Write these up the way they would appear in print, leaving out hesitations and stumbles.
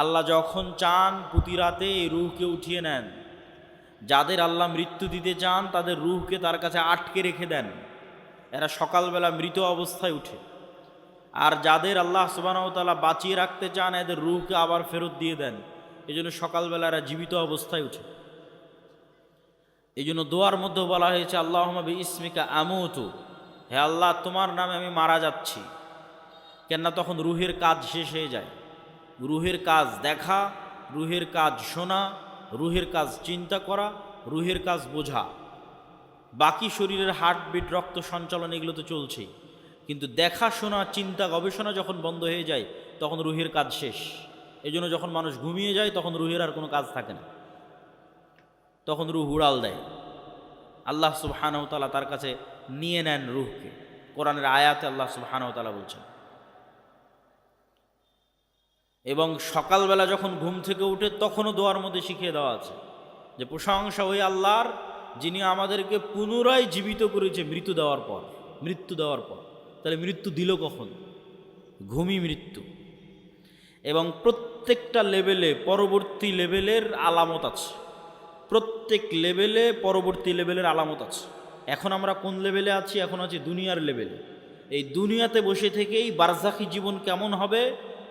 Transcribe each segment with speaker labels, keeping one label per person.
Speaker 1: আল্লাহ যখন চান প্রতি রাতে এই রূহকে উঠিয়ে নেন। যাদের আল্লাহ মৃত্যু দিতে চান তাদের রূহকে তার কাছে আটকে রেখে দেন, এরা সকালবেলা মৃত অবস্থায় উঠে। আর যাদের আল্লাহ সুবহানাহু ওয়া তাআলা বাঁচিয়ে রাখতে চান এদের রূহকে আবার ফেরত দিয়ে দেন। এই জন্য সকালবেলা এরা জীবিত অবস্থায় উঠে। এই জন্য দোয়ার মধ্যে বলা হয়েছে আল্লাহুম্মা বিইসমিকা আমুতু, হে আল্লাহ তোমার নামে আমি মারা যাচ্ছি। কেননা তখন রুহের কাজ শেষ হয়ে যায়। রুহের কাজ দেখা, রুহের কাজ শোনা, রুহের কাজ চিন্তা করা, রুহের কাজ বোঝা। বাকি শরীরের হার্টবিট, রক্ত সঞ্চালন এগুলো তো চলছেই, কিন্তু দেখা শোনা চিন্তা গবেষণা যখন বন্ধ হয়ে যায় তখন রুহের কাজ শেষ। এই জন্য যখন মানুষ ঘুমিয়ে যায় তখন রুহের আর কোনো কাজ থাকে না, তখন রুহ উড়াল দেয়। আল্লাহ সুবহানাহু ওয়া তাআলা তার কাছে নিয়ে নেন রুহকে। কোরআনের আয়াতে আল্লাহ সুবহানাহু ওয়া তাআলা বলছেন। এবং সকালবেলা যখন ঘুম থেকে উঠে তখনও দোয়ার মধ্যে শিখিয়ে দেওয়া আছে যে প্রশংসা ওই আল্লাহর যিনি আমাদেরকে পুনরায় জীবিত করেছে মৃত্যু দেওয়ার পর। তাহলে মৃত্যু দিল কখন? ঘুমই মৃত্যু। এবং প্রত্যেকটা লেভেলে পরবর্তী লেভেলের আলামত আছে। প্রত্যেক লেভেলে পরবর্তী লেভেলের আলামত আছে। এখন আমরা কোন লেভেলে আছি? এখন আছি দুনিয়ার লেভেলে। এই দুনিয়াতে বসে থেকেই বারজাখি জীবন কেমন হবে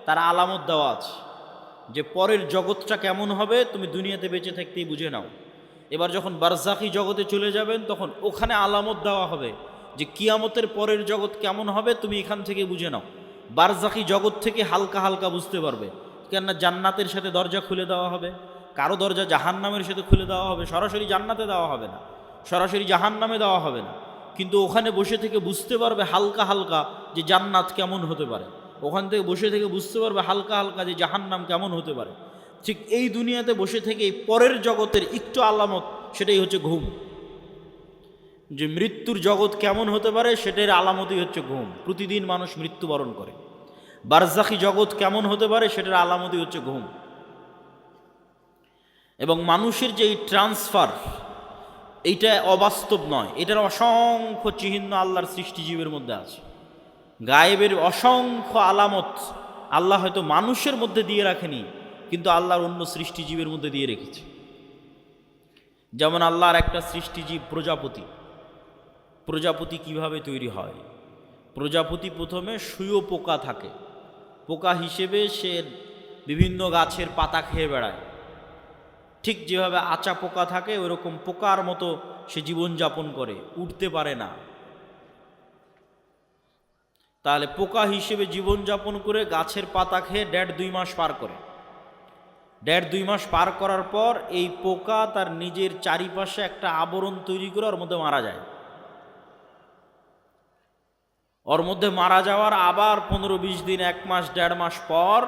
Speaker 1: তার আলামত দেওয়া আছে, যে পরের জগৎটা কেমন হবে তুমি দুনিয়াতে বেঁচে থাকতেই বুঝে নাও। এবার যখন বারজাখি জগতে চলে যাবেন তখন ওখানে আলামত দেওয়া হবে যে কিয়ামতের পরের জগৎ কেমন হবে তুমি এখান থেকে বুঝে নাও। বারজাখি জগৎ থেকে হালকা হালকা বুঝতে পারবে, কেননা জান্নাতের সাথে দরজা খুলে দেওয়া হবে, কারো দরজা জাহান্নামের সাথে খুলে দেওয়া হবে। সরাসরি জান্নাতে দেওয়া হবে না, সরাসরি জাহান্নামে দেওয়া হবে না, কিন্তু ওখানে বসে থেকে বুঝতে পারবে হালকা হালকা যে জান্নাত কেমন হতে পারে। ওখান থেকে বসে থেকে বুঝতে পারবে হালকা হালকা যে জাহান্নাম কেমন হতে পারে। ঠিক এই দুনিয়াতে বসে থেকে এই পরের জগতের একটু আলামত, সেটাই হচ্ছে ঘুম। যে মৃত্যুর জগৎ কেমন হতে পারে সেটার আলামতই হচ্ছে ঘুম। প্রতিদিন মানুষ মৃত্যুবরণ করে। বারজাখি জগৎ কেমন হতে পারে সেটার আলামতই হচ্ছে ঘুম। এবং মানুষের যে এই ট্রান্সফার, এইটা অবাস্তব নয়, এটার অসংখ্য চিহ্ন আল্লাহর সৃষ্টিজীবের মধ্যে আছে। গায়েবের অসংখ্য আলামত আল্লাহ হয়তো মানুষের মধ্যে দিয়ে রাখেনি, কিন্তু আল্লাহর অন্য সৃষ্টিজীবের মধ্যে দিয়ে রেখেছে। যেমন আল্লাহর একটা সৃষ্টিজীব প্রজাপতি। প্রজাপতি কিভাবে তৈরি হয়? প্রজাপতি প্রথমে শুঁয়ো পোকা থাকে, পোকা হিসেবে সে বিভিন্ন গাছের পাতা খেয়ে বেড়ায়। ঠিক যেভাবে আচা পোকা থাকে ওইরকম পোকার মতো সে জীবনযাপন করে, উঠতে পারে না। তাহলে পোকা হিসেবে জীবনযাপন করে গাছের পাতা খেয়ে 1.5-2 মাস পার করে। 1.5-2 মাস পার করার পর এই পোকা তার নিজের চারিপাশে একটা আবরণ তৈরি করে ওর মধ্যে মারা যায়। ওর মধ্যে মারা যাওয়ার আবার 15-20 দিন, 1 মাস 1.5 মাস পর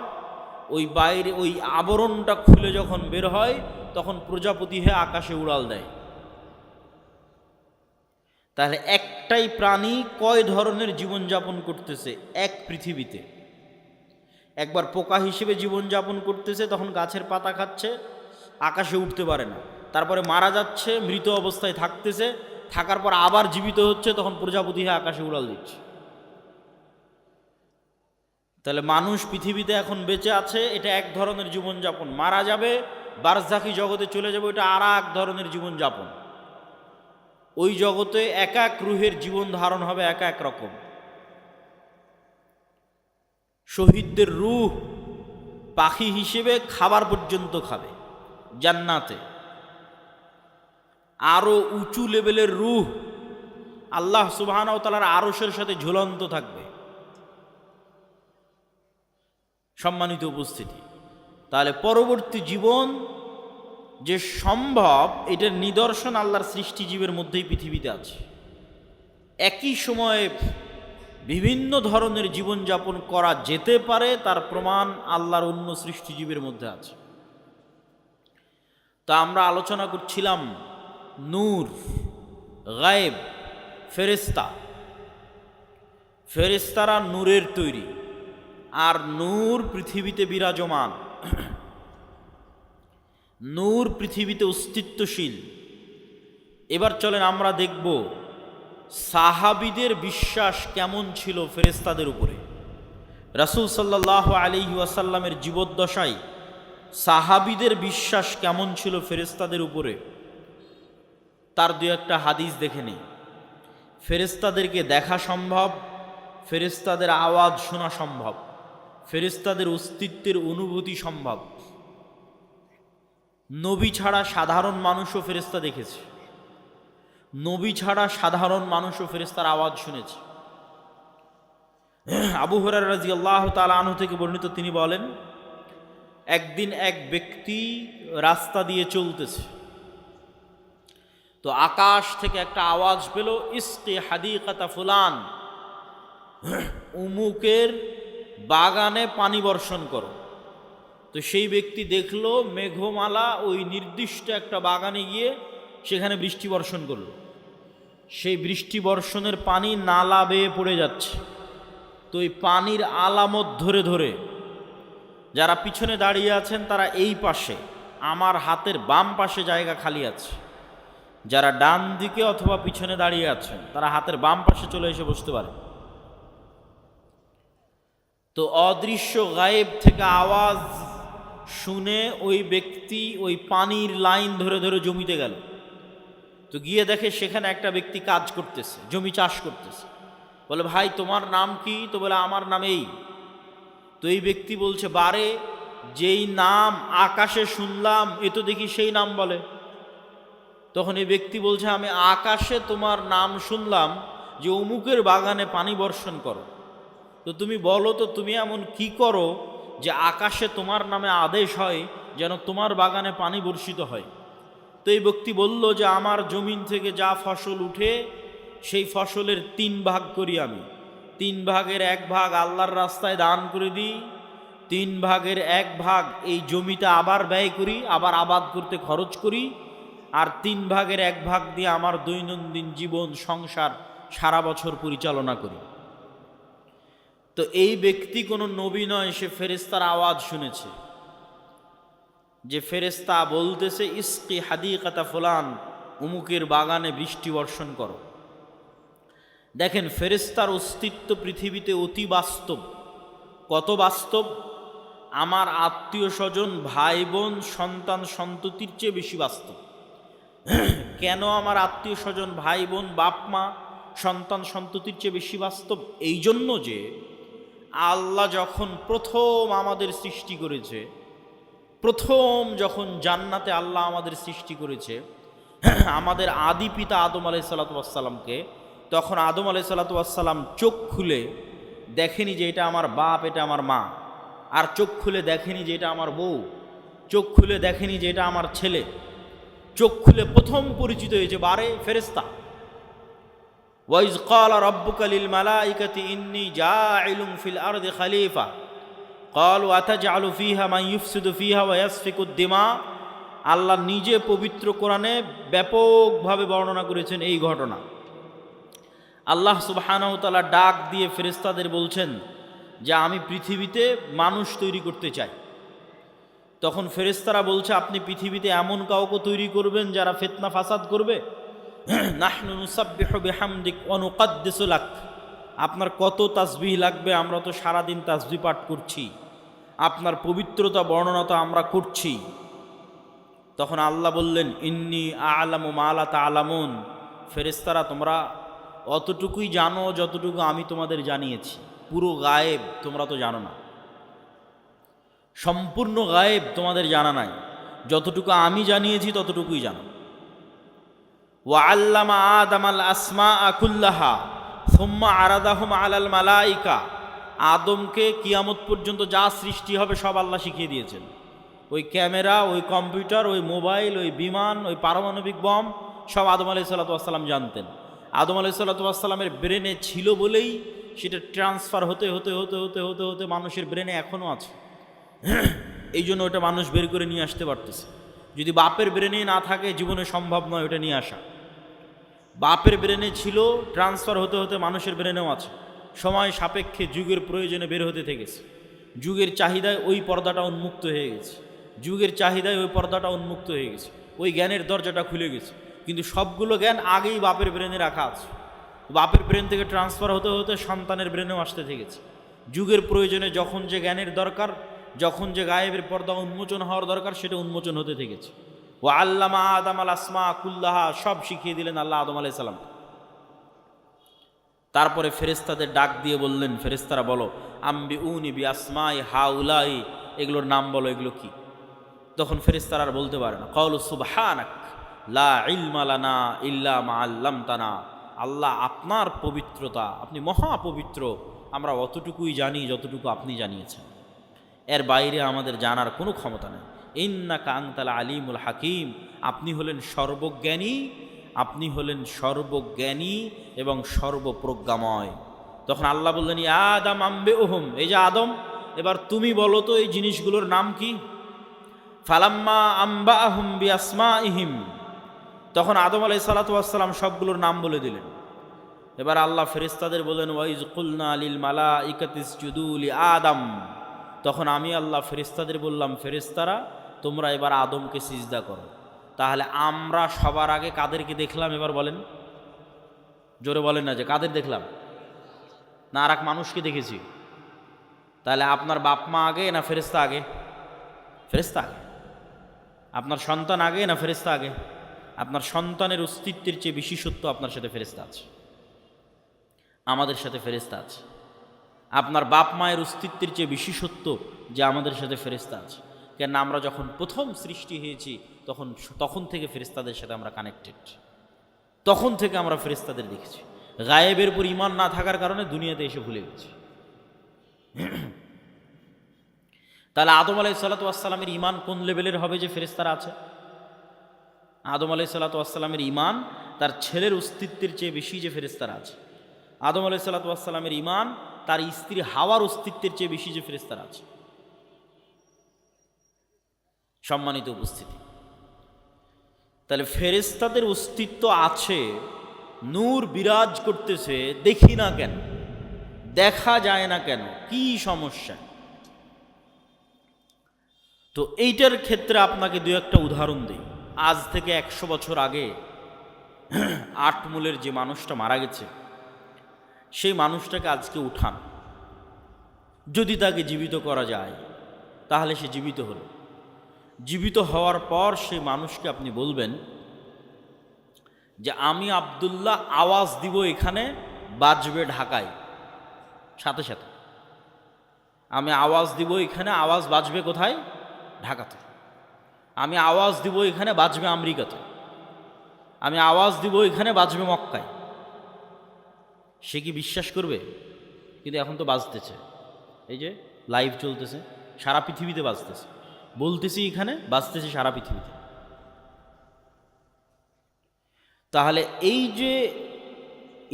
Speaker 1: ওই বাইরে ওই আবরণটা খুলে যখন বের হয় তখন প্রজাপতি হয়ে আকাশে উড়াল দেয়। তাহলে একটাই প্রাণী কয় ধরনের জীবনযাপন করতেছে এক পৃথিবীতে? একবার পোকা হিসেবে জীবনযাপন করতেছে, তখন গাছের পাতা খাচ্ছে, আকাশে উঠতে পারে না, তারপরে মারা যাচ্ছে, মৃত অবস্থায় থাকতেছে, থাকার পর আবার জীবিত হচ্ছে, তখন প্রজাপতি হয়ে আকাশে উড়াল দিচ্ছে। তাহলে মানুষ পৃথিবীতে এখন বেঁচে আছে, এটা এক ধরনের জীবনযাপন। মারা যাবে, বারজাখি জগতে চলে যাবে, এটা আর এক ধরনের জীবনযাপন। ওই জগতে এক এক রুহের জীবন ধারণ হবে এক এক রকম। শহীদদের রূহ পাখি হিসেবে খাবার পর্যন্ত খাবে জান্নাতে। আরো উঁচু লেভেলের রূহ আল্লাহ সুবহানাহু ওয়া তাআলার আরশের সাথে ঝুলন্ত থাকবে। সম্মানিত উপস্থিতি, তাহলে পরবর্তী জীবন যে সম্ভব এটার নিদর্শন আল্লাহর সৃষ্টিজীবের মধ্যেই পৃথিবীতে আছে। একই সময়ে বিভিন্ন ধরনের জীবনযাপন করা যেতে পারে তার প্রমাণ আল্লাহর অন্য সৃষ্টিজীবের মধ্যে আছে। তা আমরা আলোচনা করছিলাম নূর, গায়েব, ফেরেশতা। ফেরেশতারা নূরের তৈরি, আর নূর পৃথিবীতে বিরাজমান। নূর পৃথিবীতে অস্তিত্বশীল। এবার চলেন আমরা দেখব সাহাবীদের বিশ্বাস কেমন ছিল ফেরেশতাদের উপরে। রাসূল সাল্লাল্লাহু আলাইহি ওয়াসাল্লামের জীবদ্দশায় সাহাবীদের বিশ্বাস কেমন ছিল ফেরেশতাদের উপরে তার দু একটা হাদিস দেখে নিই। ফেরেশতাদেরকে দেখা সম্ভব, ফেরেশতাদের আওয়াজ শোনা সম্ভব, ফেরেশতাদের অস্তিত্বের অনুভূতি সম্ভব। নবী ছাড়া সাধারণ মানুষও ফেরেশতা দেখেছে, নবী ছাড়া সাধারণ মানুষও ফেরেশতার আওয়াজ শুনেছে। আবু হুরায়রা রাদিয়াল্লাহু তাআলা আনহু থেকে বর্ণিত, তিনি বলেন, একদিন এক ব্যক্তি রাস্তা দিয়ে চলতেছে, তো আকাশ থেকে একটা আওয়াজ পেল, ইসকি হাদিকাতা ফুলান, উমুকের বাগানে পানি বর্ষণ করো। তো সেই ব্যক্তি দেখলো মেঘমালা ওই নির্দিষ্ট একটা বাগানে গিয়ে সেখানে বৃষ্টি বর্ষণ করলো। সেই বৃষ্টি বর্ষণের পানি নালা বেয়ে পড়ে যাচ্ছে। তো এই পানির আলামত ধরে ধরে যারা পিছনে দাঁড়িয়ে আছেন তারা এই পাশে, আমার হাতের বাম পাশে জায়গা খালি আছে, যারা ডান দিকে অথবা পিছনে দাঁড়িয়ে আছেন তারা হাতের বাম পাশে চলে এসে বসতে পারে। তো অদৃশ্য গায়েব থেকে আওয়াজ শুনে ওই ব্যক্তি ওই পানির লাইন ধরে ধরে জমিতে গেল। তো গিয়ে দেখে সেখানে একটা ব্যক্তি কাজ করতেছে, জমি চাষ করতেছে। বলে, ভাই তোমার নাম কি? তো বলে, আমার নাম এই। তো এই ব্যক্তি বলছে, বারে যেই নাম আকাশে শুনলাম এ তো দেখি সেই নাম বলে। তখন এই ব্যক্তি বলছে, আমি আকাশে তোমার নাম শুনলাম যে অমুকের বাগানে পানি বর্ষণ করো। তো তুমি বলো তো তুমি এমন কি করো যে আকাশে তোমার নামে আদেশ হয় যেন তোমার বাগানে পানি বর্ষিত হয়? তো এই ব্যক্তি বলল যে আমার জমিন থেকে যা ফসল উঠে সেই ফসলের 3 ভাগ করি আমি, 3 ভাগের 1 ভাগ আল্লাহর রাস্তায় দান করে দিই, 3 ভাগের 1 ভাগ এই জমিতে আবার ব্যয় করি, আবার আবাদ করতে খরচ করি, আর 3 ভাগের 1 ভাগ দিয়ে আমার দৈনন্দিন জীবন সংসার সারা বছর পরিচালনা করি। তো এই ব্যক্তি কোনো নবী নয়, সে ফেরেশতার আওয়াজ শুনেছে যে ফেরেশতা বলতেছে, ইসকি হাদিকাতা ফুলান, উমুকের বাগানে বৃষ্টি বর্ষণ করো। দেখেন, ফেরেশতার অস্তিত্ব পৃথিবীতে অতি বাস্তব। কত বাস্তব! আমার আত্মীয় স্বজন, ভাই বোন, সন্তান সন্ততির চেয়ে বেশি বাস্তব। কেন আমার আত্মীয় স্বজন, ভাই বোন, বাপ মা, সন্তান সন্ততির চেয়ে বেশি বাস্তব? এই জন্য যে আল্লাহ যখন প্রথম আমাদের সৃষ্টি করেছে, প্রথম যখন জান্নাতে আল্লাহ আমাদের সৃষ্টি করেছে আমাদের আদি পিতা আদম আলাইহিসসালাতু ওয়াসসালামকে, তখন আদম আলাইহিসসালাতু ওয়াসসালাম চোখ খুলে দেখেনি যে এটা আমার বাপ, এটা আমার মা, আর চোখ খুলে দেখেনি যে এটা আমার বউ, চোখ খুলে দেখেনি যে এটা আমার ছেলে। চোখ খুলে প্রথম পরিচিত হয়েছে বারে ফেরেশতা। ওয়াইজ ক্বালা রাব্বুকা লিল মালাইকাতি ইন্নী জাইলুন ফিল আরদি খলিফা ক্বালু আতাজআলু ফিহা মান ইউফসিদু ফিহা ওয়া ইয়াসফিকুদ দিমা। আল্লাহ নিজে পবিত্র কোরআনে ব্যাপকভাবে বর্ণনা করেছেন এই ঘটনা। আল্লাহ সুবহানাহু ওয়া তাআলা ডাক দিয়ে ফেরেশতাদের বলছেন যে আমি পৃথিবীতে মানুষ তৈরি করতে চাই। তখন ফেরেশতারা বলছে, আপনি পৃথিবীতে এমন কাউকে তৈরি করবেন যারা ফিতনা ফাসাদ করবে? নাহনু নুসাব্বিহু বিহামদিক ওয়া নুকদ্দিসু লাক, আপনার কত তাসবিহ লাগবে, আমরা তো সারাদিন তাসবিহ পাঠ করছি, আপনার পবিত্রতা বর্ণনা তো আমরা করছি। তখন আল্লাহ বললেন, ইন্নী আ'লামু মা লা তা'লামুন, ফেরেশতারা তোমরা অতটুকুই জানো যতটুকু আমি তোমাদের জানিয়েছি, পুরো গায়েব তোমরা তো জানো না, সম্পূর্ণ গায়েব তোমাদের জানা নাই, যতটুকু আমি জানিয়েছি ততটুকুই জানো। ওয়া আল্লামা আদামাল আসমাআ কুল্লাহা সুম্মা আরাদাহুম আলাল মালাইকা, আদমকে কিয়ামত পর্যন্ত যা সৃষ্টি হবে সব আল্লাহ শিখিয়ে দিয়েছেন। ওই ক্যামেরা, ওই কম্পিউটার, ওই মোবাইল, ওই বিমান, ওই পারমাণবিক বম সব আদম আলাইহিসসালাতু ওয়াসসালাম জানতেন। আদম আলাইহিসসালাতু ওয়াসসালামের ব্রেনে ছিল বলেই সেটা ট্রান্সফার হতে হতে হতে হতে হতে হতে মানুষের ব্রেনে এখনও আছে। এই জন্য ওটা মানুষ বের করে নিয়ে আসতে পারতেছে। যদি বাপের ব্রেনে না থাকে জীবনে সম্ভব নয় ওটা নিয়ে আসা। বাপের ব্রেনে ছিল, ট্রান্সফার হতে হতে মানুষের ব্রেনেও আছে। সময় সাপেক্ষে যুগের প্রয়োজনে বের হতে থেকেছে। যুগের চাহিদায় ওই পর্দাটা উন্মুক্ত হয়ে গেছে, যুগের চাহিদায় ওই পর্দাটা উন্মুক্ত হয়ে গেছে, ওই জ্ঞানের দরজাটা খুলে গেছে। কিন্তু সবগুলো জ্ঞান আগেই বাপের ব্রেনে রাখা আছে। বাপের ব্রেন থেকে ট্রান্সফার হতে হতে সন্তানের ব্রেনেও আসতে থেকেছে। যুগের প্রয়োজনে যখন যে জ্ঞানের দরকার, যখন যে গায়েবের পর্দা উন্মোচন হওয়ার দরকার সেটা উন্মোচন হতে থেকেছে। ও আল্লামা আদম আল আসমা কুল্লাহা, সব শিখিয়ে দিলেন আল্লাহ আদম আলাইহিস সালাম। তারপরে ফেরেশতাদের ডাক দিয়ে বললেন, ফেরেশতারা বলো, আম্বিউনি বি আসমাই হাউলাই, এগুলোর নাম বলো, এগুলো কি? তখন ফেরেশতারা আর বলতে পারে না। ক্বালু সুবহানাক লা ইলমা লানা ইল্লা মা আল্লামতানা, আল্লাহ আপনার পবিত্রতা, আপনি মহাপবিত্র, আমরা অতটুকুই জানি যতটুকু আপনি জানিয়েছেন, এর বাইরে আমাদের জানার কোনো ক্ষমতা নেই। ইন্নাকা আনতাল আলিমুল হাকিম, আপনি হলেন সর্বজ্ঞানী, আপনি হলেন সর্বজ্ঞানী এবং সর্বপ্রজ্ঞাময়। তখন আল্লাহ বললেন, ইয়া আদম আম্বিউহুম, এই যে আদম, এবার তুমি বলো তো এই জিনিসগুলোর নাম কি? ফালাম্মা আম্বাআহুম বিআসমাইহিম, তখন আদম আলাইহিস সালাতু ওয়াস সালাম সবগুলোর নাম বলে দিলেন। এবার আল্লাহ ফেরেশতাদের বলেন, ওয়াইজ কুলনা লিল মালাইকাতি ইসজুদু লি আদম, তখন আমি আল্লাহ ফেরেশতাদের বললাম, ফেরেশতারা তোমরা এবার আদমকে সিজদা করো। তাহলে আমরা সবার আগে কাদেরকে দেখলাম? এবার বলেন, জোরে বলেন না যে কাদের দেখলাম, না আর এক মানুষকে দেখেছি? তাহলে আপনার বাপ মা আগে না ফেরেশতা আগে? ফেরেশতা আগে। আপনার সন্তান আগে না ফেরেশতা আগে? আপনার সন্তানের অস্তিত্বের চেয়ে বিশেষত্ব আপনার সাথে ফেরেশতা আছে, আমাদের সাথে ফেরেশতা আছে। আপনার বাপ মায়ের অস্তিত্বের চেয়ে বিশেষত্ব যে আমাদের সাথে ফেরেশতা আছে। কেন আমরা যখন প্রথম সৃষ্টি হয়েছি তখন থেকে ফেরেশতাদের সাথে আমরা কানেক্টেড, তখন থেকে আমরা ফেরেশতাদের দেখেছি। গায়েবের উপর ঈমান না থাকার কারণে দুনিয়াতে এসে ভুলে গেছি। তাহলে আদম আলাইহিস সালাতু ওয়াস সালামের ঈমান কোন লেভেলের হবে যে ফেরেশতারা আছে? আদম আলাইহিস সালাতু ওয়াস সালামের ঈমান তার ছেলের অস্তিত্বের চেয়ে বেশি যে ফেরেশতারা আছে। আদম আলাইহিস সালাতু ওয়াস সালামের ঈমান তার স্ত্রী হাওয়ার অস্তিত্বের চেয়ে বেশি যে ফেরেশতারা আছে। সম্মানিত উপস্থিতি, তাহলে ফেরেশতাদের অস্তিত্ব আছে, নূর বিরাজ করতেছে, দেখি না কেন, দেখা যায় না কেন, কি সমস্যা? তো এইটার ক্ষেত্রে আপনাকে দু একটা উদাহরণ দিই। আজ থেকে 100 বছর আগে আটমূলের যে মানুষটা মারা গেছে, সেই মানুষটাকে আজকে উঠান, যদি তাকে জীবিত করা যায় তাহলে সে জীবিত হলো। জীবিত হওয়ার পর সেই মানুষকে আপনি বলবেন যে আমি আব্দুল্লাহ আওয়াজ দিব, এখানে বাজবে ঢাকায়, সাথে সাথে আমি আওয়াজ দিব, এখানে আওয়াজ বাজবে কোথায়? ঢাকাতে। আমি আওয়াজ দিব, এখানে বাজবে আমেরিকাতে। আমি আওয়াজ দিব, এখানে বাজবে মক্কায়। সে কি বিশ্বাস করবে? কিন্তু এখন তো বাজতেছে, এই যে লাইভ চলতেছে, সারা পৃথিবীতে বাজতেছে, বলতেছি এখানে, বাজতেছে সারা পৃথিবীতে। তাহলে এই যে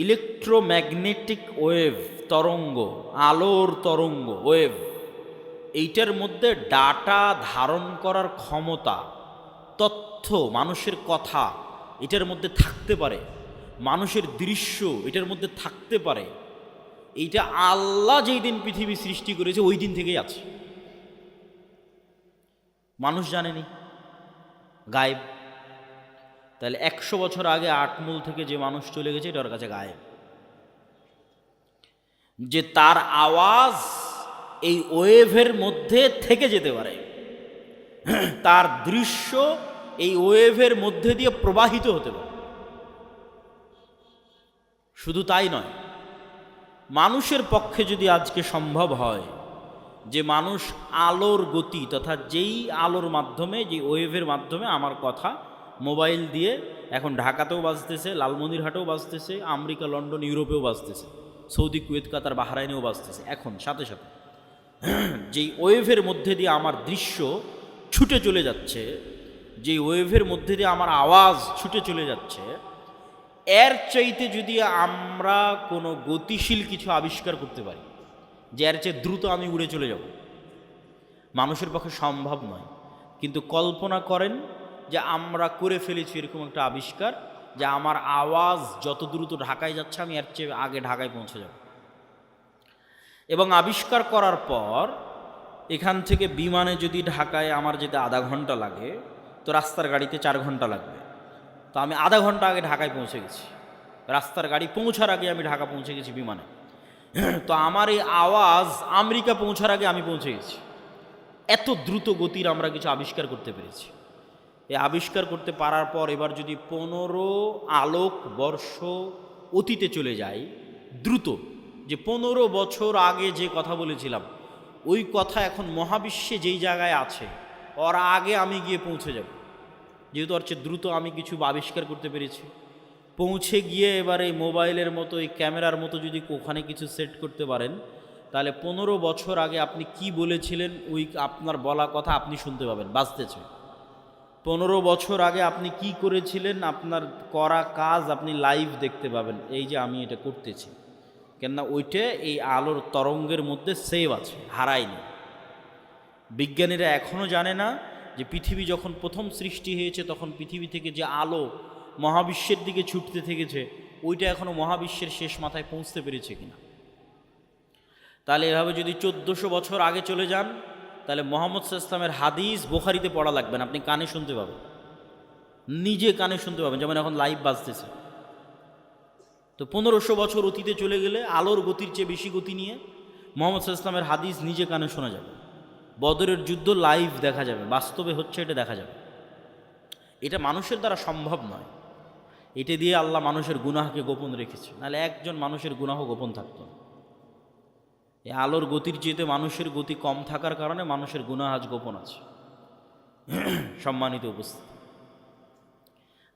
Speaker 1: ইলেকট্রোম্যাগনেটিক ওয়েভ, তরঙ্গ, আলোর তরঙ্গ ওয়েভ, এইটার মধ্যে ডাটা ধারণ করার ক্ষমতা, তথ্য, মানুষের কথা এটার মধ্যে থাকতে পারে, মানুষের দৃশ্য এটার মধ্যে থাকতে পারে। এইটা আল্লাহ যেই দিন পৃথিবী সৃষ্টি করেছে ওই দিন থেকেই আছে, মানুষ জানেনি, গায়েব। তাহলে 100 বছর আগে আটমূল থেকে যে মানুষ চলে গেছে এটার কাছে গায়েব। যে তার আওয়াজ এই ওয়েভের মধ্যে থেকে যেতে পারে, তার দৃশ্য এই ওয়েভের মধ্যে দিয়ে প্রবাহিত হতে পারে। শুধু তাই নয়, মানুষের পক্ষে যদি আজকে সম্ভব হয় যে মানুষ আলোর গতি তথা যেই আলোর মাধ্যমে, যে ওয়েভের মাধ্যমে আমার কথা মোবাইল দিয়ে এখন ঢাকাতেও বাজতেছে, লালমনিরহাটেও বাজতেছে, আমেরিকা, লন্ডন, ইউরোপেও বাজতেছে, সৌদি, কুয়েত, কাতার, বাহরাইনেও বাজতেছে, এখন সাথে সাথে যেই ওয়েভের মধ্যে দিয়ে আমার দৃশ্য ছুটে চলে যাচ্ছে, যেই ওয়েভের মধ্যে দিয়ে আমার আওয়াজ ছুটে চলে যাচ্ছে, এর চাইতে যদি আমরা কোনো গতিশীল কিছু আবিষ্কার করতে পারি যে এর চেয়ে দ্রুত আমি উড়ে চলে যাব, মানুষের পক্ষে সম্ভব নয়। কিন্তু কল্পনা করেন যে আমরা করে ফেলেছি এরকম একটা আবিষ্কার যে আমার আওয়াজ যত দ্রুত ঢাকায় যাচ্ছে আমি এর চেয়ে আগে ঢাকায় পৌঁছে যাব। এবং আবিষ্কার করার পর এখান থেকে বিমানে যদি ঢাকায় আমার যেতে আধা ঘন্টা লাগে, তো রাস্তার গাড়িতে 4 ঘন্টা লাগবে। তো আমি আধা ঘন্টা আগে ঢাকায় পৌঁছে গেছি, রাস্তার গাড়ি পৌঁছার আগে আমি ঢাকা পৌঁছে গেছি বিমানে। তো আমার এই আওয়াজ আমেরিকা পৌঁছার আগে আমি পৌঁছে গেছি। এত দ্রুত গতির আমরা কিছু আবিষ্কার করতে পেরেছি। এই আবিষ্কার করতে পারার পর এবার যদি 15 আলোক বর্ষ অতীতে চলে যায় দ্রুত, যে 15 বছর আগে যে কথা বলেছিলাম ওই কথা এখন মহাবিশ্বে যেই জায়গায় আছে ওর আগে আমি গিয়ে পৌঁছে যাব, যেহেতু ওর চেয়ে দ্রুত আমি কিছু আবিষ্কার করতে পেরেছি। পৌঁছে গিয়ে এবার এই মোবাইলের মতো, এই ক্যামেরার মতো যদি ওখানে কিছু সেট করতে পারেন, তাহলে 15 বছর আগে আপনি কি বলেছিলেন ওই আপনার বলা কথা আপনি শুনতে পাবেন, বাঁচতেছে। 15 বছর আগে আপনি কি করেছিলেন, আপনার করা কাজ আপনি লাইভ দেখতে পাবেন, এই যে আমি এটা করতেছি, কেননা ওইটা এই আলোর তরঙ্গের মধ্যে সেভ আছে, হারায়নি। বিজ্ঞানীরা এখনও জানে না যে পৃথিবী যখন প্রথম সৃষ্টি হয়েছে তখন পৃথিবী থেকে যে আলো মহাবিশ্বের দিকে ছুটতে থেকেছে ওইটা এখনও মহাবিশ্বের শেষ মাথায় পৌঁছতে পেরেছে কিনা। তাহলে এভাবে যদি 1400 বছর আগে চলে যান, তাহলে মুহাম্মদ সাল্লাল্লাহু আলাইহি ওয়াসাল্লামের হাদিস বুখারীতে পড়া লাগবে না, আপনি কানে শুনতে পাবেন, নিজে কানে শুনতে পাবেন, যেমন এখন লাইভ বাজতেছে। তো 1500 বছর অতীতে চলে গেলে আলোর গতির চেয়ে বেশি গতি নিয়ে মুহাম্মদ সাল্লাল্লাহু আলাইহি ওয়াসাল্লামের হাদিস নিজে কানে শোনা যাবে, বদরের যুদ্ধ লাইভ দেখা যাবে, বাস্তবে হচ্ছে এটা দেখা যাবে। এটা মানুষের দ্বারা সম্ভব নয়, এটা দিয়ে আল্লাহ মানুষের গুনাহকে গোপন রেখেছে, নাহলে একজন মানুষের গুনাহ গোপন থাকত না। এই আলোর গতির চেয়ে মানুষের গতি কম থাকার কারণে মানুষের গুনাহ আজ গোপন আছে। সম্মানিত উপস্থিতি,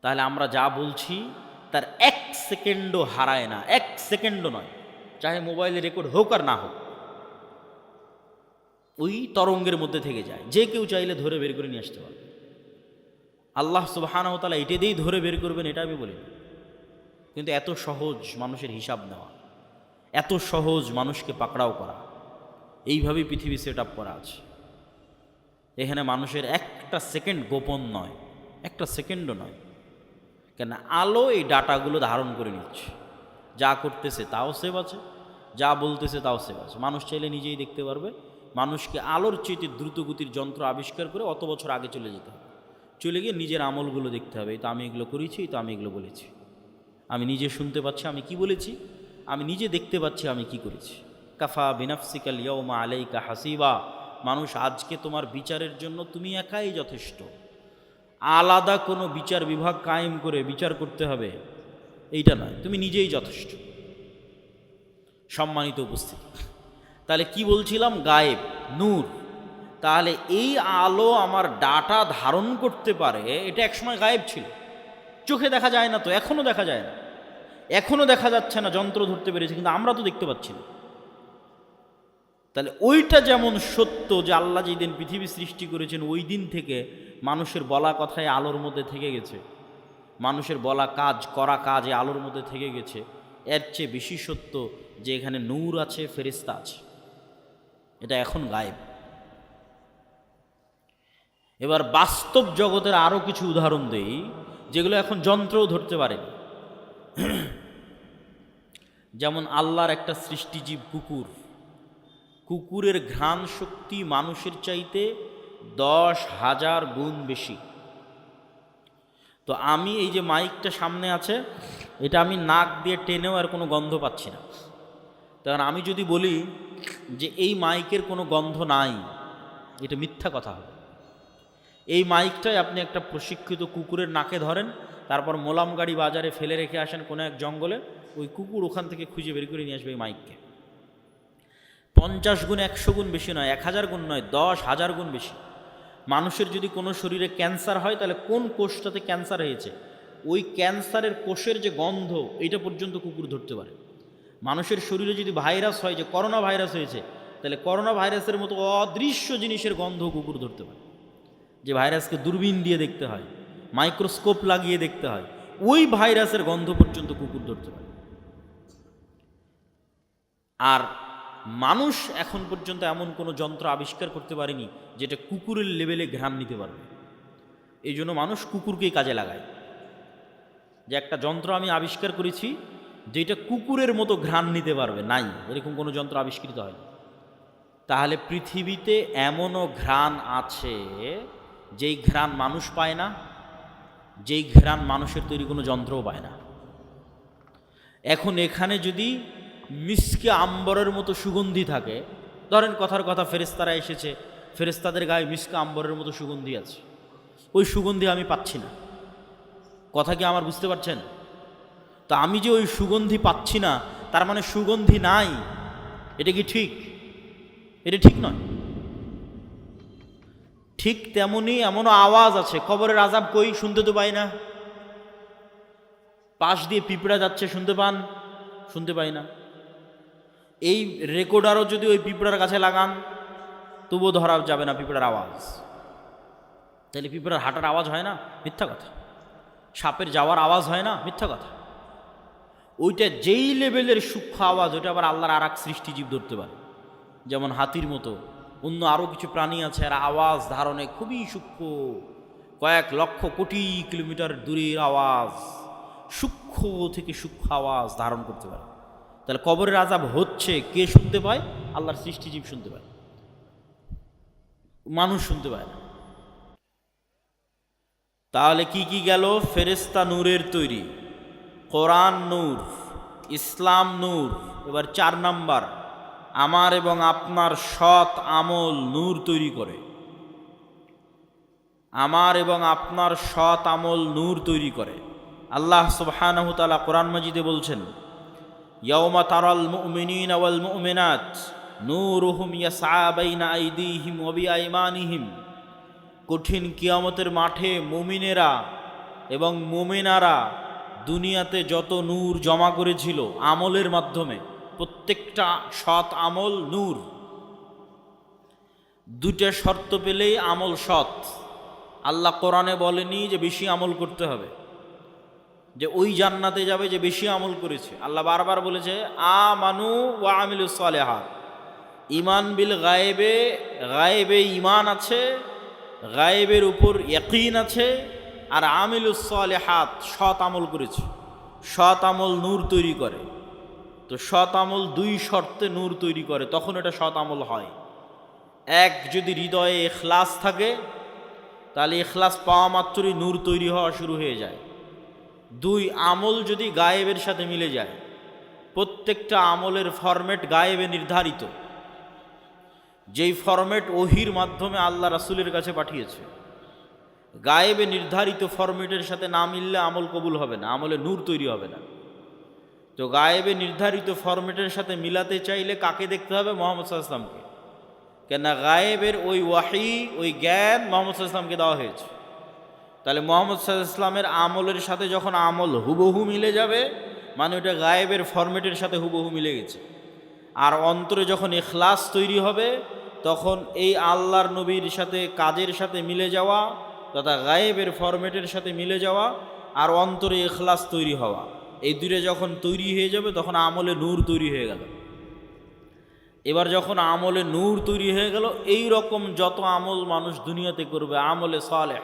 Speaker 1: তাহলে আমরা যা বলছি তার 1 সেকেন্ডও হারায় না, 1 সেকেন্ডও নয়, চাহে মোবাইলে রেকর্ড হোক আর না হোক, ওই তরঙ্গের মধ্যে থেকে যায়, যে কেউ চাইলে ধরে বের করে নিয়ে আসতে পারবে। আল্লাহ সুবহানাহু ওয়া তাআলা এটা দিয়েই ধরে বের করবেন এটা আমি বলি, কিন্তু এত সহজ মানুষের হিসাব নেওয়া, এত সহজ মানুষকে পাকড়াও করা, এইভাবেই পৃথিবী সেট আপ করা আছে। এখানে মানুষের একটা সেকেন্ড গোপন নয়, একটা সেকেন্ডও নয়, কেন আলো এই ডাটাগুলো ধারণ করে নিচ্ছে, যা করতেছে তাও সেভ আছে, যা বলতেছে তাও সেভ আছে। মানুষ চাইলে নিজেই দেখতে পারবে। মানুষকে আলোর চেয়ে দ্রুতগতির যন্ত্র আবিষ্কার করে অত বছর আগে চলে যেতে হবে, চলে গিয়ে নিজের আমলগুলো দেখতে হবে, এই তো আমি এগুলো করেছি, এই তো আমি এগুলো বলেছি, আমি নিজে শুনতে পাচ্ছি আমি কি বলেছি, আমি নিজে দেখতে পাচ্ছি আমি কি করেছি। কাফা বিনাফসিকাল ইয়াউমা আলাইকা হাসিবা, মানুষ আজকে তোমার বিচারের জন্য তুমি একাই যথেষ্ট, আলাদা কোনো বিচার বিভাগ কায়েম করে বিচার করতে হবে এইটা নয়, তুমি নিজেই যথেষ্ট। সম্মানিত উপস্থিতি, তাহলে কি বলছিলাম, গায়েব নূর, তাহলে এই আলো আমার ডাটা ধারণ করতে পারে, এটা একসময় গায়েব ছিল, চোখে দেখা যায় না, তো এখনও দেখা যায় না, এখনও দেখা যাচ্ছে না, যন্ত্র ধরতে পেরেছে কিন্তু আমরা তো দেখতে পাচ্ছি না। তাহলে ওইটা যেমন সত্য যে আল্লাহ যেই দিন পৃথিবী সৃষ্টি করেছেন ওই দিন থেকে মানুষের বলা কথায় আলোর মধ্যে থেকে গেছে, মানুষের বলা কাজ করা কাজ এই আলোর মধ্যে থেকে গেছে, এর চেয়ে বেশি সত্য যে এখানে নূর আছে, ফেরেশতা আছে, এটা এখন গায়েব। এবার বাস্তব জগতের আরও কিছু উদাহরণ দেই যেগুলো এখন যন্ত্রও ধরতে পারে। যেমন আল্লাহর একটা সৃষ্টিজীব কুকুর, কুকুরের ঘ্রাণ শক্তি মানুষের চাইতে 10,000 গুণ বেশি। তো আমি এই যে মাইকটা সামনে আছে এটা আমি নাক দিয়ে টেনেও আর কোনো গন্ধ পাচ্ছি না, কারণ আমি যদি বলি যে এই মাইকের কোনো গন্ধ নাই, এটা মিথ্যা কথা হবে। এই মাইকটাই আপনি একটা প্রশিক্ষিত কুকুরের নাকে ধরেন, তারপর মোলাম গাড়ি বাজারে ফেলে রেখে আসেন কোনো এক জঙ্গলে, ওই কুকুর ওখান থেকে খুঁজে বের করে নিয়ে আসবে এই মাইককে। 50 গুণ 100 গুণ বেশি নয়, 1000 গুণ নয়, 10,000 গুণ বেশি। মানুষের যদি কোনো শরীরে ক্যান্সার হয় তাহলে কোন কোষটাতে ক্যান্সার হয়েছে ওই ক্যান্সারের কোষের যে গন্ধ এইটা পর্যন্ত কুকুর ধরতে পারে। মানুষের শরীরে যদি ভাইরাস হয়, যে করোনা ভাইরাস হয়েছে, তাহলে করোনা ভাইরাসের মতো অদৃশ্য জিনিসের গন্ধ কুকুর ধরতে পারে, যে ভাইরাসকে দূরবীন দিয়ে দেখতে হয়, মাইক্রোস্কোপ লাগিয়ে দেখতে হয়, ওই ভাইরাসের গন্ধ পর্যন্ত কুকুর ধরতে পারে। আর মানুষ এখন পর্যন্ত এমন কোনো যন্ত্র আবিষ্কার করতে পারেনি যেটা কুকুরের লেভেলে ঘ্রাণ নিতে পারবে। এই জন্য মানুষ কুকুরকেই কাজে লাগায়, যে একটা যন্ত্র আমি আবিষ্কার করেছি যেটা কুকুরের মতো ঘ্রাণ নিতে পারবে, নাই, এরকম কোনো যন্ত্র আবিষ্কৃত হয়। তাহলে পৃথিবীতে এমনও ঘ্রাণ আছে যেই ঘ্রাণ মানুষ পায় না, যেই ঘ্রাণ মানুষের তৈরি কোনো যন্ত্রও পায় না। এখন এখানে যদি মিসকে আম্বরের মতো সুগন্ধি থাকে, ধরেন কথার কথা ফেরেশতারা এসেছে, ফেরেশতাদের গায়ে মিসকা আম্বরের মতো সুগন্ধি আছে, ওই সুগন্ধি আমি পাচ্ছি না। কথা কি আমার বুঝতে পারছেন? তো আমি যে ওই সুগন্ধি পাচ্ছি না, তার মানে সুগন্ধি নাই, এটা কি ঠিক? এটা ঠিক নয়। ঠিক তেমনি এমনও আওয়াজ আছে, কবরের আযাব কই, শুনতে তো পাই না। পাশ দিয়ে পিঁপড়া যাচ্ছে, শুনতে পান? শুনতে পাই না। এই রেকর্ডারও যদি ওই পিঁপড়ার কাছে লাগান তবুও ধরা যাবে না পিঁপড়ার আওয়াজ। তাহলে পিঁপড়ার হাঁটার আওয়াজ হয় না? মিথ্যা কথা। সাপের যাওয়ার আওয়াজ হয় না? মিথ্যা কথা। ওইটা যেই লেভেলের সূক্ষ্ম আওয়াজ, ওইটা আবার আল্লাহর আর এক সৃষ্টিজীব ধরতে পারে। যেমন হাতির মতো অন্য আরও কিছু প্রাণী আছে, এরা আওয়াজ ধারণে খুবই সূক্ষ্ম, কয়েক লক্ষ কোটি কিলোমিটার দূরের আওয়াজ, সূক্ষ্ম থেকে সূক্ষ্ম আওয়াজ ধারণ করতে পারে। তাহলে কবরের আযাব হচ্ছে, কে শুনতে পায়? আল্লাহর সৃষ্টিজীব শুনতে পায়, মানুষ শুনতে পায় না। তাহলে কি কি গেল? ফেরেশতা নূরের তৈরি, কোরআন নূর, ইসলাম নূর। এবার 4 নাম্বার, আমার এবং আপনার সৎ আমল নূর তৈরি করে। আমার এবং আপনার সৎ আমল নূর তৈরি করে। আল্লাহ সুবহানাহু ওয়া তাআলা কোরআন মাজিদে বলছেন, ইয়াউমা তারাল মুমিনিনা ওয়াল মুমিনাত নূরুহুম ইয়াসআ বাইনা আইদিহিম ওয়া বিআইমানিহিম। কঠিন কিয়ামতের মাঠে মুমিনেরা এবং মুমিনারা দুনিয়াতে যত নূর জমা করেছিল আমলের মাধ্যমে, প্রত্যেকটা সৎ আমল নূর। 2টা শর্ত পেলেই আমল সৎ। আল্লাহ কোরআনে বলেনি যে বেশি আমল করতে হবে, যে ওই জান্নাতে যাবে যে বেশি আমল করেছে। আল্লাহ বারবার বলেছে আমানু ওয়া আমিলুস সালিহাত। ঈমান বিল গায়েবে, গায়েবে ঈমান আছে, গায়েবের উপর ইয়াকিন আছে, আর আমিলুস সালিহাত সৎ আমল করেছে। সৎ আমল নূর তৈরি করে। তো সৎ আমল 2 শর্তে নূর তৈরি করে, তখন এটা সৎ আমল হয়। এক, যদি হৃদয়ে ইখলাস থাকে, তাহলে ইখলাস পাওয়া মাত্রই নূর তৈরি হওয়া শুরু হয়ে যায়। 2, আমল যদি গায়েবের সাথে মিলে যায়। প্রত্যেকটা আমলের ফরম্যাট গায়েবে নির্ধারিত, যেই ফরম্যাট ওহির মাধ্যমে আল্লাহ রাসূলের কাছে পাঠিয়েছে। গায়েবে নির্ধারিত ফরম্যাটের সাথে না মিললে আমল কবুল হবে না, আমলে নূর তৈরি হবে না। তো গায়েবে নির্ধারিত ফরম্যাটের সাথে মিলাতে চাইলে কাকে দেখতে হবে? মুহাম্মদ সাল্লাল্লাহু আলাইহি ওয়াসাল্লামকে। কেন গায়েবের ওই ওয়াহি, ওই জ্ঞান মুহাম্মদ সাল্লাল্লাহু আলাইহি ওয়াসাল্লামকে দেওয়া হয়েছে। তাহলে মুহাম্মদ সাল্লাল্লাহু আলাইহি ওয়াসাল্লামের আমলের সাথে যখন আমল হুবহু মিলে যাবে, মানে ওটা গায়েবের ফরম্যাটের সাথে হুবহু মিলে গেছে। আর অন্তরে যখন ইখলাস তৈরি হবে, তখন এই আল্লাহর নবীর সাথে কাজের সাথে মিলে যাওয়া, তথা গায়েবের ফরম্যাটের সাথে মিলে যাওয়া, আর অন্তরে ইখলাস তৈরি হওয়া, এই 2টা যখন তৈরি হয়ে যাবে তখন আমলে নূর তৈরি হয়ে গেল। এবার যখন আমলে নূর তৈরি হয়ে গেল, এই রকম যত আমল মানুষ দুনিয়াতে করবে, আমলে সালেহ,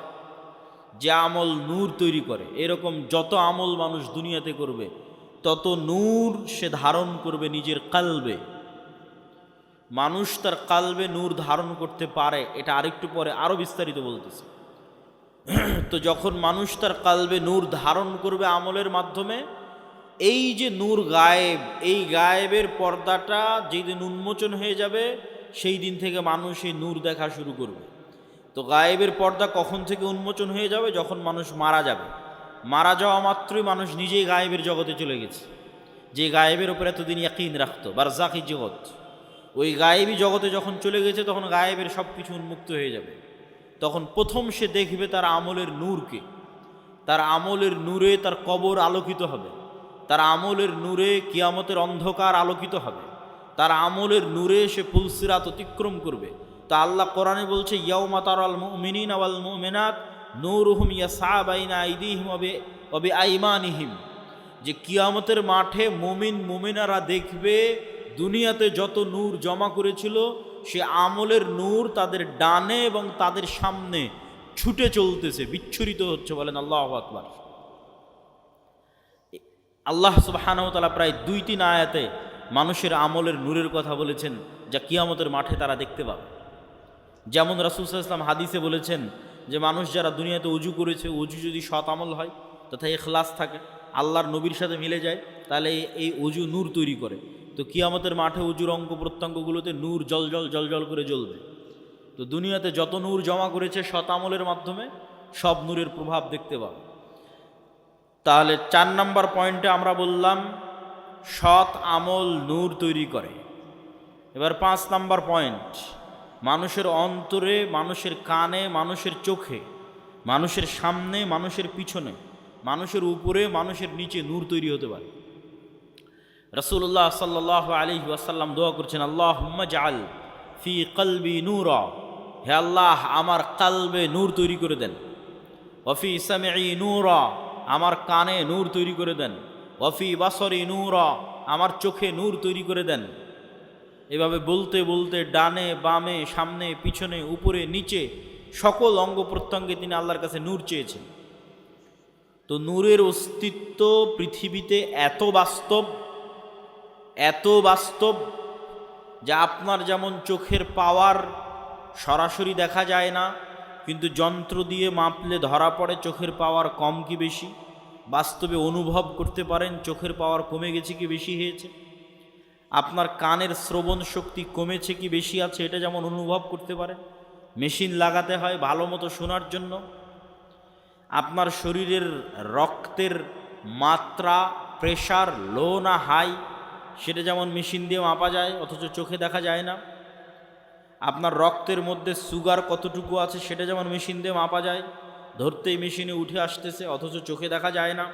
Speaker 1: যে আমল নূর তৈরি করে, এরকম যত আমল মানুষ দুনিয়াতে করবে, তত নূর সে ধারণ করবে নিজের কালবে। মানুষ তার কালবে নূর ধারণ করতে পারে, এটা আরেকটু পরে আরো বিস্তারিত বলতেছে। তো যখন মানুষ তার কালবে নূর ধারণ করবে আমলের মাধ্যমে, এই যে নূর গায়েব, এই গায়েবের পর্দাটা যেই দিন উন্মোচন হয়ে যাবে, সেই দিন থেকে মানুষ এই নূর দেখা শুরু করবে। তো গায়েবের পর্দা কখন থেকে উন্মোচন হয়ে যাবে? যখন মানুষ মারা যাবে। মারা যাওয়া মাত্রই মানুষ নিজেই গায়েবের জগতে চলে গেছে। যে গায়েবের উপর এতদিন ইয়াকিন রাখতো, বারজাকি জগৎ, ওই গায়েবী জগতে যখন চলে গেছে, তখন গায়েবের সব কিছু উন্মুক্ত হয়ে যাবে। তখন প্রথম সে দেখবে তার আমলের নূরকে। তার আমলের নূরে তার কবর আলোকিত হবে, তার আমলের নূরে কিয়ামতের অন্ধকার আলোকিত হবে, তার আমলের নূরে সে পুলসিরাত অতিক্রম করবে। তা আল্লাহ কোরআনে বলছে, ইয়াউমা তারাল মুমিনিনা ওয়াল মুমিনাত নূরুহুম ইয়াসআ বাইনা আইদিহিম ওয়া বিআইমানিহিম। যে কিয়ামতের মাঠে মুমিন মুমিনারা দেখবে দুনিয়াতে যত নূর জমা করেছিল, সে আমলের নূর তাদের ডানে এবং তাদের সামনে ছুটে চলতেছে, বিচ্ছুরিত হচ্ছে। বলেন আল্লাহু আকবার। আল্লাহ সুবহানাহু ওয়া তাআলা প্রায় 2-3 আয়াতে মানুষের আমলের নূরের কথা বলেছেন, যা কিয়ামতের মাঠে তারা দেখতে পাবে। যেমন রাসূল সাল্লাল্লাহু আলাইহি ওয়াসাল্লাম হাদিসে বলেছেন যে মানুষ যারা দুনিয়াতে ওযু করেছে, ওযু যদি সৎ আমল হয় তথা ইখলাস থাকে, আল্লাহর নবীর সাথে মিলে যায়, তাহলে এই ওযু নূর তৈরি করে। তো কিয়ামতের মাঠে ওযুর অঙ্গ প্রত্যঙ্গগুলোতে নূর জল জল জল জল করে জ্বলবে। তো দুনিয়াতে যত নূর জমা করেছে সৎ আমলের মাধ্যমে সব নূরের প্রভাব দেখতে পাবে। তাহলে 4 নম্বর পয়েন্টে আমরা বললাম সৎ আমল নূর তৈরি করে। এবার 5 নম্বর পয়েন্ট, মানুষের অন্তরে, মানুষের কানে, মানুষের চোখে, মানুষের সামনে, মানুষের পিছনে, মানুষের উপরে, মানুষের নিচে নূর তৈরি হতে পারে। রাসূলুল্লাহ সাল্লাল্লাহু আলাইহি ওয়াসাল্লাম দোয়া করছেন, আল্লাহুম্মা জাআল ফি কলবি নূরা, হে আল্লাহ আমার কালবে নূর তৈরি করে দেন। ওয়াফি সামঈ নূরা, আমার কানে নূর তৈরি করে দেন। ওয়াফি বাসরি নূরা, আমার চোখে নূর তৈরি করে দেন। এভাবে বলতে বলতে ডানে বামে, সামনে পিছনে, উপরে নিচে সকল অঙ্গ প্রত্যঙ্গে তিনি আল্লাহর কাছে নূর চেয়েছেন। তো নূরের অস্তিত্ব পৃথিবীতে এত বাস্তব যা আপনার যেমন চোখের পাওয়ার সরাসরি দেখা যায় না, কিন্তু যন্ত্র দিয়ে মাপলে ধরা পড়ে চোখের পাওয়ার কম কি বেশি, বাস্তবে অনুভব করতে পারেন চোখের পাওয়ার কমে গেছে কি বেশি হয়েছে। আপনার কানের শ্রবণ শক্তি কমেছে কি বেশি আছে এটা যেমন অনুভব করতে পারেন। মেশিন লাগাতে হয় ভালো মতো শোনার জন্য। আপনার শরীরের রক্তের মাত্রা, প্রেশার লো না হাই সেটা যেমন মেশিন দিয়ে মাপা যায়, অথচ চোখে দেখা যায় না। আপনার রক্তের মধ্যে সুগার কতটুকু আছে সেটা যেমন মেশিন দিয়ে মাপা যায়, ধরতেই মেশিনে উঠে আসতেছে, অথচ চোখে দেখা যায় না।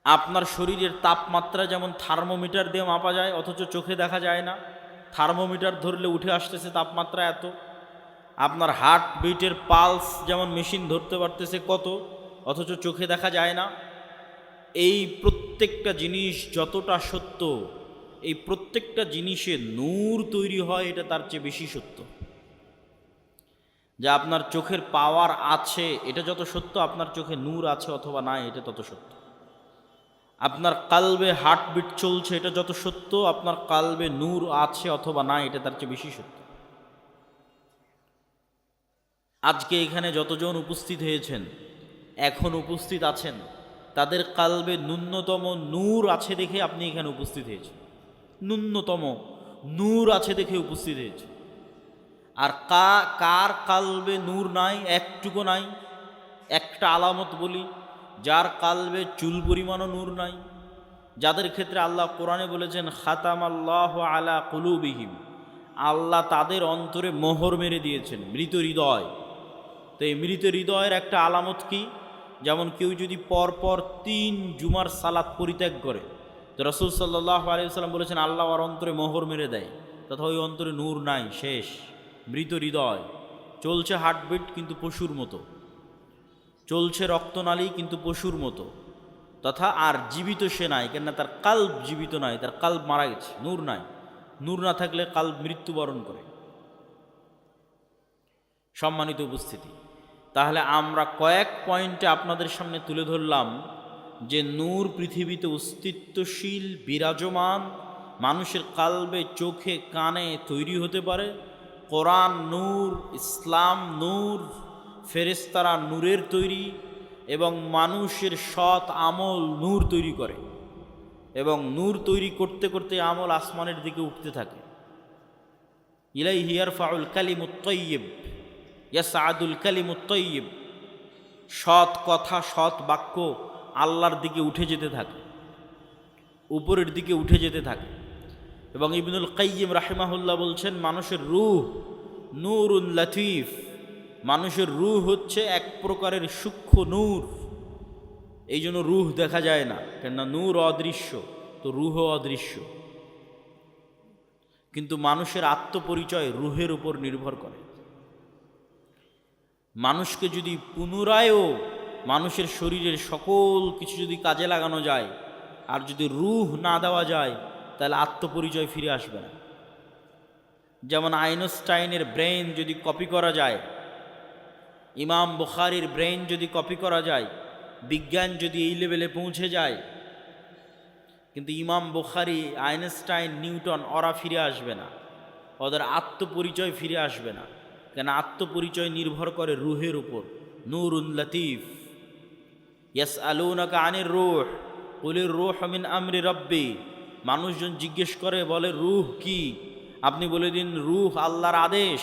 Speaker 1: আপনার শরীরের তাপমাত্রা যেমন থার্মোমিটার দিয়ে মাপা যায়, অথচ চোখে দেখা যায় না, থার্মোমিটার ধরলে উঠে আসতেছে তাপমাত্রা এত। আপনার হার্ট বিটের পালস যেমন মেশিন ধরতে পারতেছে কত, অথচ চোখে দেখা যায় না। এই প্রত্যেকটা জিনিস যতটা সত্য, এই প্রত্যেকটা জিনিসে নূর তৈরি হয় এটা তার চেয়ে বেশি সত্য। যা আপনার চোখের পাওয়ার আছে এটা যত সত্য, আপনার চোখে নূর আছে অথবা নাই এটা তত সত্য। আপনার কালবে হার্টবিট চলছে এটা যত সত্য, আপনার কালবে নূর আছে অথবা নাই এটা তার চেয়ে বেশি সত্য। আজকে এখানে যতজন উপস্থিত হয়েছেন, এখন উপস্থিত আছেন, তাদের কালবে ন্যূনতম নূর আছে দেখে আপনি এখানে উপস্থিত হয়েছেন। ন্যূনতম নূর আছে দেখে উপস্থিত হয়েছে। আর কার কালবে নূর নাই, একটুকু নাই। একটা আলামত বলি, যার কালবে চুল পরিমাণও নূর নাই, যাদের ক্ষেত্রে আল্লাহ কোরআনে বলেছেন খাতামাল্লাহু আলা কুলুবিহিম, আল্লাহ তাদের অন্তরে মোহর মেরে দিয়েছেন, মৃত হৃদয়। তো এই মৃত হৃদয়ের একটা আলামত কি? যেমন কেউ যদি পরপর 3 জুমার সালাত পরিত্যাগ করে, তো রাসূল সাল্লাল্লাহু আলাইহি ওয়াসাল্লাম বলেছেন আল্লাহ আর অন্তরে মোহর মেরে দেয়, তথা ওই অন্তরে নূর নাই, শেষ, মৃত হৃদয়। চলছে হার্টবিট কিন্তু পশুর মতো, চলছে রক্তনালী কিন্তু পশুর মতো, তথা আর জীবিত সে নাই, কেননা তার কাল্ব জীবিত নাই, তার কাল্ব মারা গেছে, নূর নাই। নূর না থাকলে কাল্ব মৃত্যুবরণ করে। সম্মানিত উপস্থিতি, তাহলে আমরা কয়েক পয়েন্টে আপনাদের সামনে তুলে ধরলাম যে নূর পৃথিবীতে অস্তিত্বশীল, বিরাজমান, মানুষের কালবে চোখে কানে তৈরি হতে পারে। কোরআন নূর, ইসলাম নূর, ফেরেশতারা নূরের তৈরি, এবং মানুষের সৎ আমল নূর তৈরি করে, এবং নূর তৈরি করতে করতে আমল আসমানের দিকে উঠতে থাকে। ইলাইহি ইয়ারফাউল কালিমুত তাইয়্যিব ইয়াসআদুল কালিমুত তাইয়্যিব, সৎ কথা, সৎ বাক্য আল্লাহর দিকে উঠে যেতে থাকে, উপরের দিকে উঠে যেতে থাকে। এবং ইবনুল কাইয়্যিম রাহিমাহুল্লাহ বলছেন মানুষের রূহ নূরুন লাতীফ, মানুষের রূহ হচ্ছে এক প্রকারের সূক্ষ্ম নূর। এই জন্য রূহ দেখা যায় না, কেননা নূর অদৃশ্য, তো রূহ অদৃশ্য। কিন্তু মানুষের আত্মপরিচয় রূহের উপর নির্ভর করে। মানুষকে যদি পুনরায়ও মানুষের শরীরের সকল কিছু যদি কাজে লাগানো যায়, আর যদি রূহ না দেওয়া যায়, তাহলে আত্মপরিচয় ফিরে আসবে না। যেমন আইনস্টাইনের ব্রেন যদি কপি করা যায়, ইমাম বুখারীর ব্রেন যদি কপি করা যায়, বিজ্ঞান যদি এই লেভেলে পৌঁছে যায়, কিন্তু ইমাম বুখারী, আইনস্টাইন, নিউটন ওরা ফিরে আসবে না, ওদের আত্মপরিচয় ফিরে আসবে না। কেন? আত্মপরিচয় নির্ভর করে রূহের উপর। নূরুন লতীফ। ইয়াসআলুনাকা আনির রূহ কুলির রূহু মিন আমরি রাব্বি, মানুষজন জিজ্ঞেস করে, বলে রূহ কি? আপনি বলে দিন রূহ আল্লাহর আদেশ।